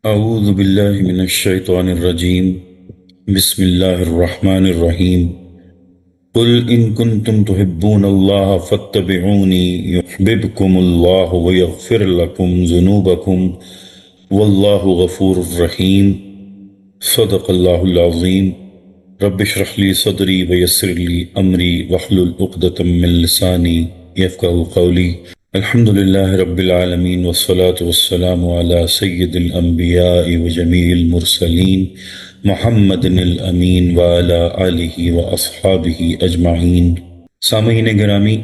أعوذ بالله من الشيطان الرجيم. بسم الله الرحمن الرحيم. قل إن كنتم تحبون الله فاتبعوني يحببكم الله ويغفر لكم ذنوبكم والله غفور رحيم. صدق الله العظيم. رب اشرح لي صدري ويسر لي أمري واحلل عقدة من لساني يفقهوا قولي. الحمد لله رب العالمين والصلاة والسلام على سيد الأنبياء وجميع المرسلين محمد الأمين وعلى آلہ وأصحابہ اجمعین. سامعین گرامی،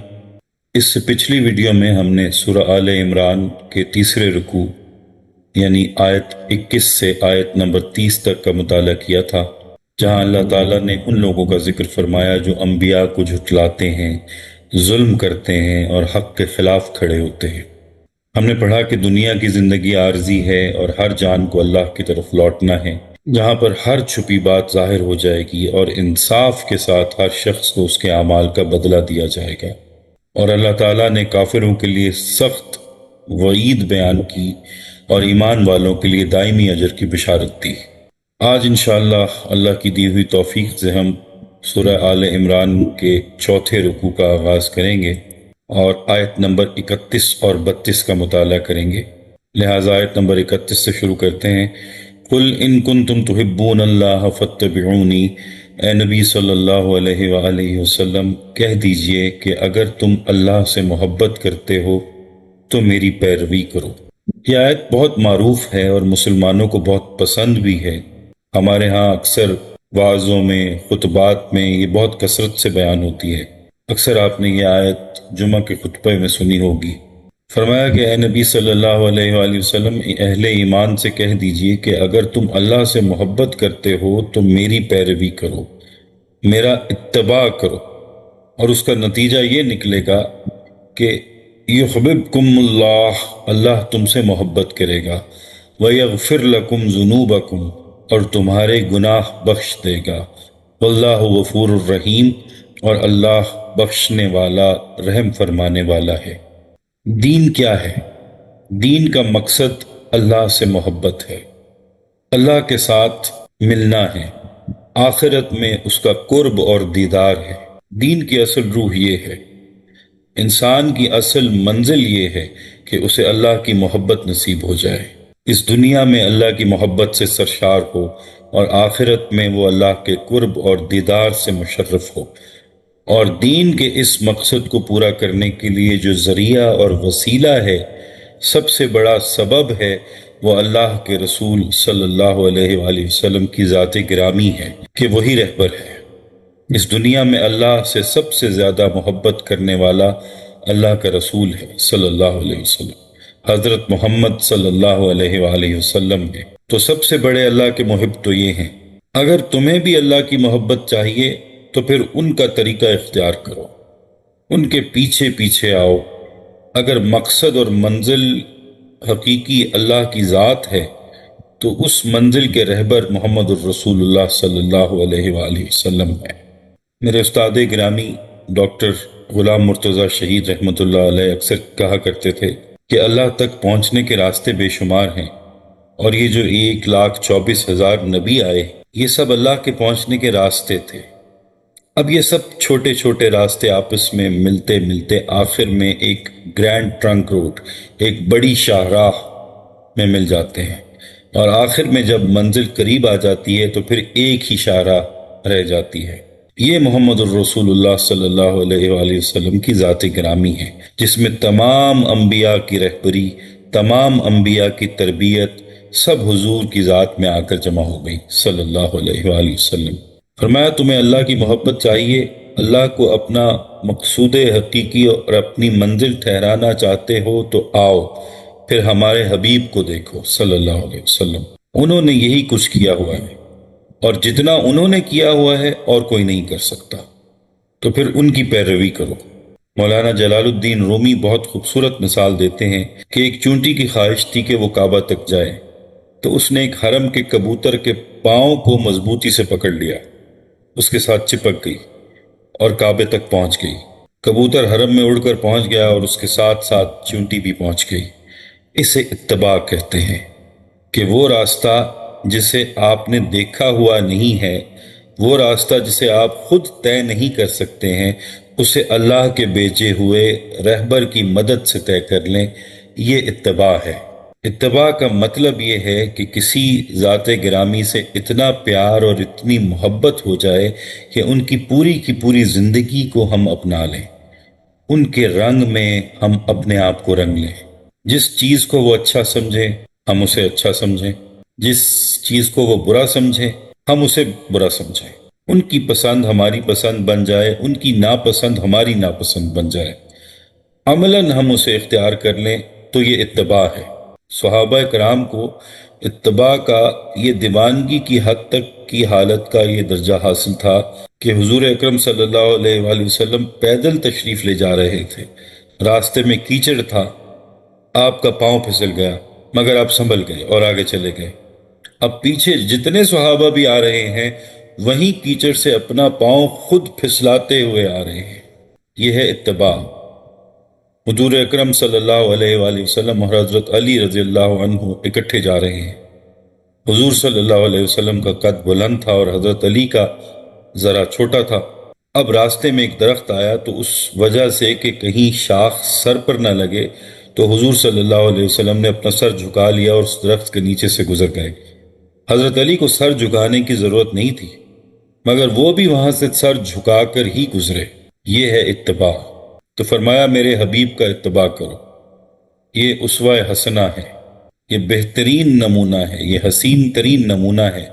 اس سے پچھلی ویڈیو میں ہم نے سورہ آل عمران کے تیسرے رکوع یعنی آیت 21 سے آیت نمبر 30 تک کا مطالعہ کیا تھا، جہاں اللہ تعالیٰ نے ان لوگوں کا ذکر فرمایا جو انبیاء کو جھٹلاتے ہیں، ظلم کرتے ہیں اور حق کے خلاف کھڑے ہوتے ہیں. ہم نے پڑھا کہ دنیا کی زندگی عارضی ہے اور ہر جان کو اللہ کی طرف لوٹنا ہے، جہاں پر ہر چھپی بات ظاہر ہو جائے گی اور انصاف کے ساتھ ہر شخص کو اس کے اعمال کا بدلہ دیا جائے گا. اور اللہ تعالیٰ نے کافروں کے لیے سخت وعید بیان کی اور ایمان والوں کے لیے دائمی اجر کی بشارت دی. آج انشاءاللہ اللہ کی دی ہوئی توفیق سے ہم سورہ آل عمران کے چوتھے رکوع کا آغاز کریں گے اور آیت نمبر 31 اور 32 کا مطالعہ کریں گے. لہٰذا آیت نمبر 31 سے شروع کرتے ہیں. قل ان کنتم تحبون اللہ فاتبعونی، اے نبی صلی اللہ علیہ وآلہ وسلم کہہ دیجئے کہ اگر تم اللہ سے محبت کرتے ہو تو میری پیروی کرو. یہ آیت بہت معروف ہے اور مسلمانوں کو بہت پسند بھی ہے. ہمارے ہاں اکثر وعظوں میں، خطبات میں یہ بہت کثرت سے بیان ہوتی ہے. اکثر آپ نے یہ آیت جمعہ کے خطبے میں سنی ہوگی. فرمایا کہ اے نبی صلی اللہ علیہ وآلہ وسلم اہل ایمان سے کہہ دیجئے کہ اگر تم اللہ سے محبت کرتے ہو تو میری پیروی کرو، میرا اتباع کرو، اور اس کا نتیجہ یہ نکلے گا کہ یحببکم اللہ، اللہ تم سے محبت کرے گا، ویغفر لکم ذنوبکم، اور تمہارے گناہ بخش دے گا، واللہ غفور الرحیم، اور اللہ بخشنے والا رحم فرمانے والا ہے. دین کیا ہے؟ دین کا مقصد اللہ سے محبت ہے، اللہ کے ساتھ ملنا ہے، آخرت میں اس کا قرب اور دیدار ہے. دین کی اصل روح یہ ہے، انسان کی اصل منزل یہ ہے کہ اسے اللہ کی محبت نصیب ہو جائے، اس دنیا میں اللہ کی محبت سے سرشار ہو اور آخرت میں وہ اللہ کے قرب اور دیدار سے مشرف ہو. اور دین کے اس مقصد کو پورا کرنے کے لیے جو ذریعہ اور وسیلہ ہے، سب سے بڑا سبب ہے، وہ اللہ کے رسول صلی اللہ علیہ وآلہ وسلم کی ذات گرامی ہے کہ وہی رہبر ہے. اس دنیا میں اللہ سے سب سے زیادہ محبت کرنے والا اللہ کا رسول ہے صلی اللہ علیہ وسلم، حضرت محمد صلی اللہ علیہ وآلہ وسلم ہے. تو سب سے بڑے اللہ کے محب تو یہ ہیں. اگر تمہیں بھی اللہ کی محبت چاہیے تو پھر ان کا طریقہ اختیار کرو، ان کے پیچھے پیچھے آؤ. اگر مقصد اور منزل حقیقی اللہ کی ذات ہے تو اس منزل کے رہبر محمد الرسول اللہ صلی اللہ علیہ وآلہ وسلم ہے. میرے استاد گرامی ڈاکٹر غلام مرتضیٰ شہید رحمۃ اللہ علیہ اکثر کہا کرتے تھے کہ اللہ تک پہنچنے کے راستے بے شمار ہیں، اور یہ جو 1,24,000 نبی آئے، یہ سب اللہ کے پہنچنے کے راستے تھے. اب یہ سب چھوٹے چھوٹے راستے آپس میں ملتے ملتے آخر میں ایک گرینڈ ٹرنک روڈ، ایک بڑی شاہراہ میں مل جاتے ہیں، اور آخر میں جب منزل قریب آ جاتی ہے تو پھر ایک ہی شاہراہ رہ جاتی ہے. یہ محمد الرسول اللہ صلی اللہ علیہ وآلہ وسلم کی ذات گرامی ہے، جس میں تمام انبیاء کی رہبری، تمام انبیاء کی تربیت سب حضور کی ذات میں آ کر جمع ہو گئی صلی اللہ علیہ وآلہ وسلم. فرمایا تمہیں اللہ کی محبت چاہیے، اللہ کو اپنا مقصود حقیقی اور اپنی منزل ٹھہرانا چاہتے ہو تو آؤ، پھر ہمارے حبیب کو دیکھو صلی اللہ علیہ وسلم. انہوں نے یہی کچھ کیا ہوا ہے، اور جتنا انہوں نے کیا ہوا ہے اور کوئی نہیں کر سکتا، تو پھر ان کی پیروی کرو. مولانا جلال الدین رومی بہت خوبصورت مثال دیتے ہیں کہ ایک چونٹی کی خواہش تھی کہ وہ کعبہ تک جائے، تو اس نے ایک حرم کے کبوتر کے پاؤں کو مضبوطی سے پکڑ لیا، اس کے ساتھ چپک گئی اور کعبے تک پہنچ گئی. کبوتر حرم میں اڑ کر پہنچ گیا اور اس کے ساتھ ساتھ چونٹی بھی پہنچ گئی. اسے اتباع کہتے ہیں. کہ وہ راستہ جسے آپ نے دیکھا ہوا نہیں ہے، وہ راستہ جسے آپ خود طے نہیں کر سکتے ہیں، اسے اللہ کے بھیجے ہوئے رہبر کی مدد سے طے کر لیں۔ یہ اتباع ہے۔ اتباع کا مطلب یہ ہے کہ کسی ذات گرامی سے اتنا پیار اور اتنی محبت ہو جائے کہ ان کی پوری زندگی کو ہم اپنا لیں، ان کے رنگ میں ہم اپنے آپ کو رنگ لیں۔ جس چیز کو وہ اچھا سمجھے ہم اسے اچھا سمجھیں، جس چیز کو وہ برا سمجھے ہم اسے برا سمجھیں، ان کی پسند ہماری پسند بن جائے، ان کی ناپسند ہماری ناپسند بن جائے، عملاً ہم اسے اختیار کر لیں، تو یہ اتباع ہے۔ صحابہ کرام کو اتباع کا یہ دیوانگی کی حد تک کی حالت کا یہ درجہ حاصل تھا کہ حضور اکرم صلی اللہ علیہ وآلہ وسلم پیدل تشریف لے جا رہے تھے، راستے میں کیچڑ تھا، آپ کا پاؤں پھسل گیا مگر آپ سنبھل گئے اور آگے چلے گئے۔ اب پیچھے جتنے صحابہ بھی آ رہے ہیں وہیں کیچڑ سے اپنا پاؤں خود پھسلاتے ہوئے آ رہے ہیں۔ یہ ہے اتباع۔ حضور اکرم صلی اللہ علیہ وآلہ وسلم اور حضرت علی رضی اللہ عنہ اکٹھے جا رہے ہیں۔ حضور صلی اللہ علیہ وسلم کا قد بلند تھا اور حضرت علی کا ذرا چھوٹا تھا۔ اب راستے میں ایک درخت آیا تو اس وجہ سے کہ کہیں شاخ سر پر نہ لگے تو حضور صلی اللہ علیہ وسلم نے اپنا سر جھکا لیا اور اس درخت کے نیچے سے گزر گئے۔ حضرت علی کو سر جھکانے کی ضرورت نہیں تھی مگر وہ بھی وہاں سے سر جھکا کر ہی گزرے۔ یہ ہے اتباع۔ تو فرمایا میرے حبیب کا اتباع کرو، یہ اسوہ حسنہ ہے، یہ بہترین نمونہ ہے، یہ حسین ترین نمونہ ہے۔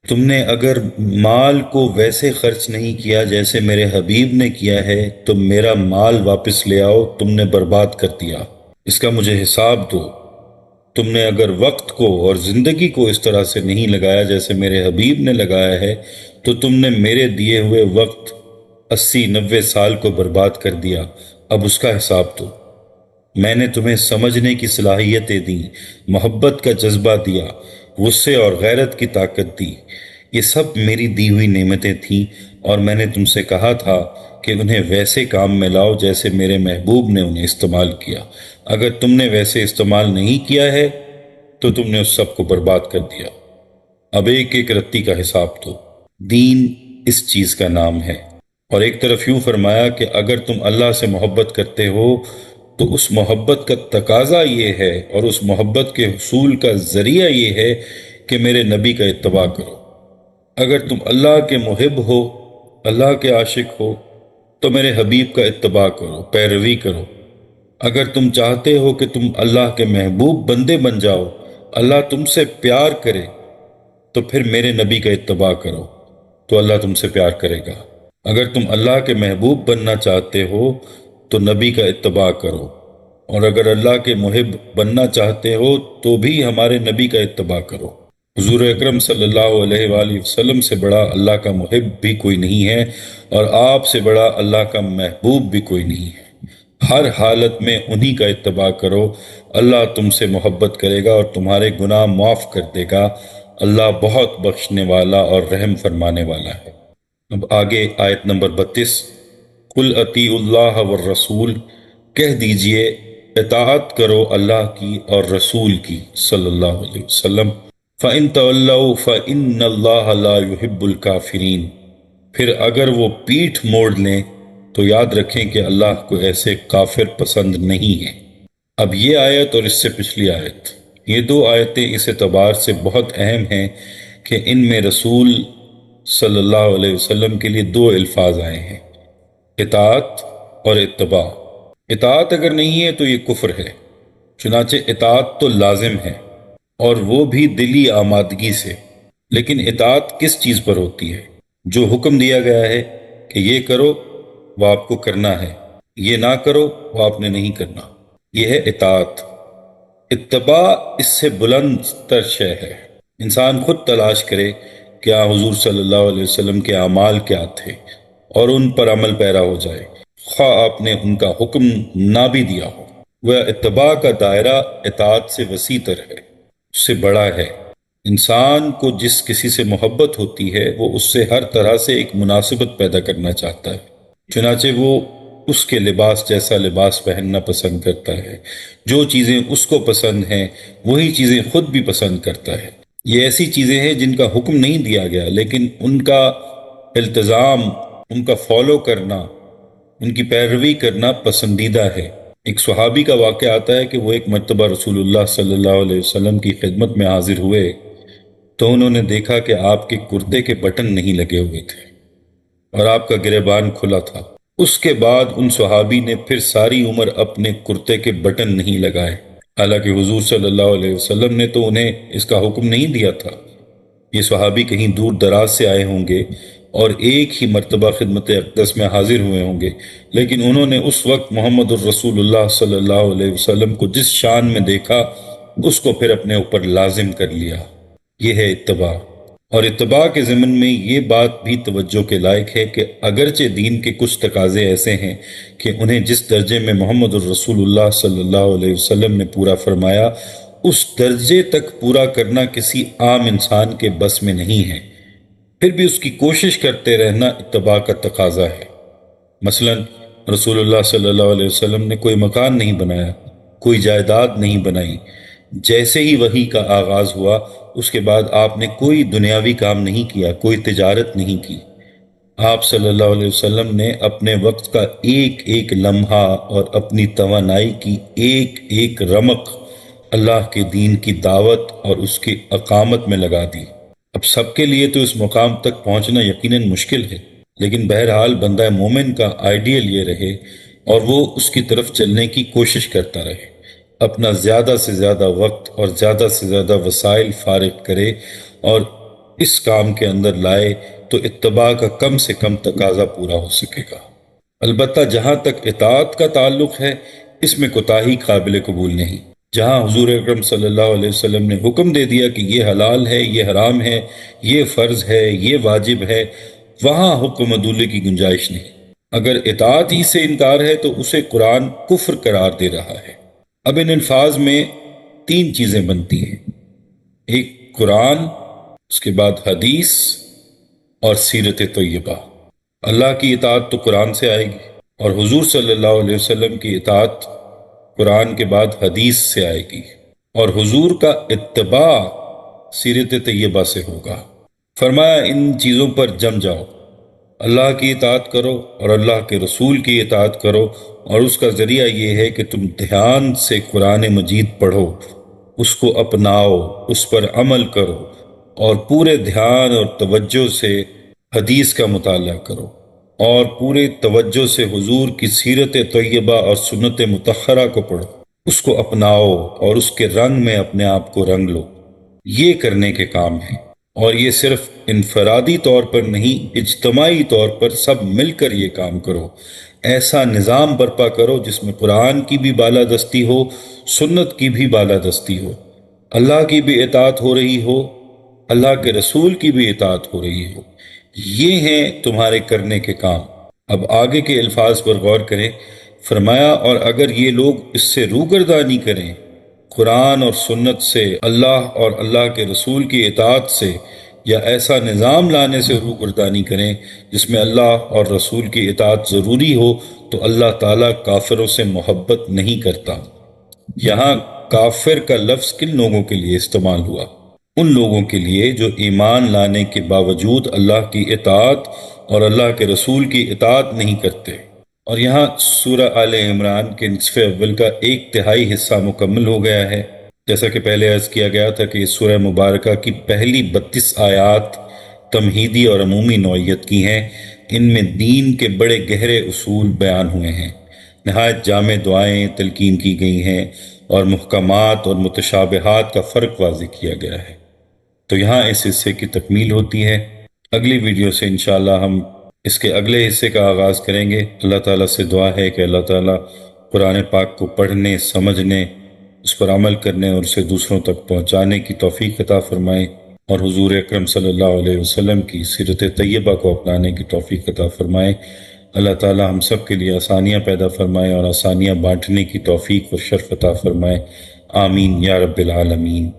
تم نے اگر مال کو ویسے خرچ نہیں کیا جیسے میرے حبیب نے کیا ہے تو میرا مال واپس لے آؤ، تم نے برباد کر دیا، اس کا مجھے حساب دو۔ تم نے اگر وقت کو اور زندگی کو اس طرح سے نہیں لگایا جیسے میرے حبیب نے لگایا ہے تو تم نے میرے دیے ہوئے وقت 80-90 سال کو برباد کر دیا، اب اس کا حساب دو۔ میں نے تمہیں سمجھنے کی صلاحیتیں دیں، محبت کا جذبہ دیا، غصے اور غیرت کی طاقت دی، یہ سب میری دی ہوئی نعمتیں تھیں، اور میں نے تم سے کہا تھا کہ انہیں ویسے کام میں لاؤ جیسے میرے محبوب نے انہیں استعمال کیا۔ اگر تم نے ویسے استعمال نہیں کیا ہے تو تم نے اس سب کو برباد کر دیا۔ اب ایک ایک رتی کا حساب دو۔ دین اس چیز کا نام ہے۔ اور ایک طرف یوں فرمایا کہ اگر تم اللہ سے محبت کرتے ہو تو اس محبت کا تقاضا یہ ہے اور اس محبت کے حصول کا ذریعہ یہ ہے کہ میرے نبی کا اتباع کرو۔ اگر تم اللہ کے محب ہو، اللہ کے عاشق ہو تو میرے حبیب کا اتباع کرو، پیروی کرو۔ اگر تم چاہتے ہو کہ تم اللہ کے محبوب بندے بن جاؤ، اللہ تم سے پیار کرے، تو پھر میرے نبی کا اتباع کرو تو اللہ تم سے پیار کرے گا۔ اگر تم اللہ کے محبوب بننا چاہتے ہو تو نبی کا اتباع کرو، اور اگر اللہ کے محب بننا چاہتے ہو تو بھی ہمارے نبی کا اتباع کرو۔ حضور اکرم صلی اللہ علیہ وآلہ وسلم سے بڑا اللہ کا محب بھی کوئی نہیں ہے، اور آپ سے بڑا اللہ کا محبوب بھی کوئی نہیں ہے۔ ہر حالت میں انہی کا اتباع کرو، اللہ تم سے محبت کرے گا اور تمہارے گناہ معاف کر دے گا۔ اللہ بہت بخشنے والا اور رحم فرمانے والا ہے۔ اب آگے آیت نمبر 32، قُلْ اطیعوا اللہ والرسول، کہہ دیجئے اطاعت کرو اللہ کی اور رسول کی صلی اللہ علیہ وسلم۔ فَإِن تَوَلَّوْا فَإِنَّ اللَّهَ لَا يُحِبُّ الْكَافِرِينَ، پھر اگر وہ پیٹھ موڑ لیں تو یاد رکھیں کہ اللہ کو ایسے کافر پسند نہیں ہے۔ اب یہ آیت اور اس سے پچھلی آیت، یہ دو آیتیں اس اعتبار سے بہت اہم ہیں کہ ان میں رسول صلی اللہ علیہ وسلم کے لیے دو الفاظ آئے ہیں، اطاعت اور اتباع۔ اطاعت اگر نہیں ہے تو یہ کفر ہے، چنانچہ اطاعت تو لازم ہے اور وہ بھی دلی آمادگی سے۔ لیکن اطاعت کس چیز پر ہوتی ہے؟ جو حکم دیا گیا ہے کہ یہ کرو وہ آپ کو کرنا ہے، یہ نہ کرو وہ آپ نے نہیں کرنا، یہ ہے اطاعت۔ اتباع اس سے بلند تر شے ہے۔ انسان خود تلاش کرے کیا حضور صلی اللہ علیہ وسلم کے اعمال کیا تھے اور ان پر عمل پیرا ہو جائے، خواہ آپ نے ان کا حکم نہ بھی دیا ہو۔ وہ اتباع کا دائرہ اطاعت سے وسیع تر ہے، اس سے بڑا ہے۔ انسان کو جس کسی سے محبت ہوتی ہے وہ اس سے ہر طرح سے ایک مناسبت پیدا کرنا چاہتا ہے، چنانچہ وہ اس کے لباس جیسا لباس پہننا پسند کرتا ہے، جو چیزیں اس کو پسند ہیں وہی چیزیں خود بھی پسند کرتا ہے۔ یہ ایسی چیزیں ہیں جن کا حکم نہیں دیا گیا، لیکن ان کا التزام، ان کا فالو کرنا، ان کی پیروی کرنا پسندیدہ ہے۔ ایک صحابی کا واقعہ آتا ہے کہ وہ ایک مرتبہ رسول اللہ صلی اللہ علیہ وسلم کی خدمت میں حاضر ہوئے تو انہوں نے دیکھا کہ آپ کے کرتے کے بٹن نہیں لگے ہوئے تھے اور آپ کا گریبان کھلا تھا۔ اس کے بعد ان صحابی نے پھر ساری عمر اپنے کرتے کے بٹن نہیں لگائے، حالانکہ حضور صلی اللہ علیہ وسلم نے تو انہیں اس کا حکم نہیں دیا تھا۔ یہ صحابی کہیں دور دراز سے آئے ہوں گے اور ایک ہی مرتبہ خدمت اقدس میں حاضر ہوئے ہوں گے، لیکن انہوں نے اس وقت محمد الرسول اللہ صلی اللہ علیہ وسلم کو جس شان میں دیکھا اس کو پھر اپنے اوپر لازم کر لیا۔ یہ ہے اتباع۔ اور اتباع کے ضمن میں یہ بات بھی توجہ کے لائق ہے کہ اگرچہ دین کے کچھ تقاضے ایسے ہیں کہ انہیں جس درجے میں محمد الرسول اللہ صلی اللہ علیہ وسلم نے پورا فرمایا، اس درجے تک پورا کرنا کسی عام انسان کے بس میں نہیں ہے، پھر بھی اس کی کوشش کرتے رہنا اتباع کا تقاضا ہے۔ مثلا رسول اللہ صلی اللہ علیہ وسلم نے کوئی مکان نہیں بنایا، کوئی جائیداد نہیں بنائی۔ جیسے ہی وحی کا آغاز ہوا اس کے بعد آپ نے کوئی دنیاوی کام نہیں کیا، کوئی تجارت نہیں کی۔ آپ صلی اللہ علیہ وسلم نے اپنے وقت کا ایک ایک لمحہ اور اپنی توانائی کی ایک ایک رمق اللہ کے دین کی دعوت اور اس کی اقامت میں لگا دی۔ اب سب کے لیے تو اس مقام تک پہنچنا یقیناً مشکل ہے، لیکن بہرحال بندہ مومن کا آئیڈیل یہ رہے اور وہ اس کی طرف چلنے کی کوشش کرتا رہے، اپنا زیادہ سے زیادہ وقت اور زیادہ سے زیادہ وسائل فارغ کرے اور اس کام کے اندر لائے تو اتباع کا کم سے کم تقاضا پورا ہو سکے گا۔ البتہ جہاں تک اطاعت کا تعلق ہے اس میں کوتاہی قابل قبول نہیں۔ جہاں حضور اکرم صلی اللہ علیہ وسلم نے حکم دے دیا کہ یہ حلال ہے، یہ حرام ہے، یہ فرض ہے، یہ واجب ہے، وہاں حکم عدولی کی گنجائش نہیں۔ اگر اطاعت ہی سے انکار ہے تو اسے قرآن کفر قرار دے رہا ہے۔ اب ان الفاظ میں تین چیزیں بنتی ہیں، ایک قرآن، اس کے بعد حدیث اور سیرت طیبہ۔ اللہ کی اطاعت تو قرآن سے آئے گی اور حضور صلی اللہ علیہ وسلم کی اطاعت قرآن کے بعد حدیث سے آئے گی، اور حضور کا اتباع سیرت طیبہ سے ہوگا۔ فرمایا ان چیزوں پر جم جاؤ، اللہ کی اطاعت کرو اور اللہ کے رسول کی اطاعت کرو، اور اس کا ذریعہ یہ ہے کہ تم دھیان سے قرآن مجید پڑھو، اس کو اپناؤ، اس پر عمل کرو، اور پورے دھیان اور توجہ سے حدیث کا مطالعہ کرو، اور پورے توجہ سے حضور کی سیرت طیبہ اور سنت مطہرہ کو پڑھو، اس کو اپناؤ اور اس کے رنگ میں اپنے آپ کو رنگ لو۔ یہ کرنے کے کام ہیں، اور یہ صرف انفرادی طور پر نہیں، اجتماعی طور پر سب مل کر یہ کام کرو۔ ایسا نظام برپا کرو جس میں قرآن کی بھی بالادستی ہو، سنت کی بھی بالادستی ہو، اللہ کی بھی اطاعت ہو رہی ہو، اللہ کے رسول کی بھی اطاعت ہو رہی ہو۔ یہ ہیں تمہارے کرنے کے کام۔ اب آگے کے الفاظ پر غور کریں۔ فرمایا اور اگر یہ لوگ اس سے روگردانی کریں، قرآن اور سنت سے، اللہ اور اللہ کے رسول کی اطاعت سے، یا ایسا نظام لانے سے روگردانی کریں جس میں اللہ اور رسول کی اطاعت ضروری ہو، تو اللہ تعالیٰ کافروں سے محبت نہیں کرتا۔ یہاں کافر کا لفظ کن لوگوں کے لیے استعمال ہوا؟ ان لوگوں کے لیے جو ایمان لانے کے باوجود اللہ کی اطاعت اور اللہ کے رسول کی اطاعت نہیں کرتے۔ اور یہاں سورہ آل عمران کے نصف اول کا 1/3 حصہ مکمل ہو گیا ہے۔ جیسا کہ پہلے عرض کیا گیا تھا کہ اس سورہ مبارکہ کی پہلی 32 آیات تمہیدی اور عمومی نوعیت کی ہیں۔ ان میں دین کے بڑے گہرے اصول بیان ہوئے ہیں، نہایت جامع دعائیں تلقین کی گئی ہیں، اور محکمات اور متشابہات کا فرق واضح کیا گیا ہے۔ تو یہاں اس حصے کی تکمیل ہوتی ہے۔ اگلی ویڈیو سے انشاءاللہ ہم اس کے اگلے حصے کا آغاز کریں گے۔ اللہ تعالیٰ سے دعا ہے کہ اللہ تعالیٰ قرآن پاک کو پڑھنے، سمجھنے، اس پر عمل کرنے اور اسے دوسروں تک پہنچانے کی توفیق عطا فرمائے، اور حضور اکرم صلی اللہ علیہ وسلم کی سیرت طیبہ کو اپنانے کی توفیق عطا فرمائے۔ اللہ تعالیٰ ہم سب کے لیے آسانیاں پیدا فرمائے اور آسانیاں بانٹنے کی توفیق اور شرف عطا فرمائے۔ آمین یا رب العالمین۔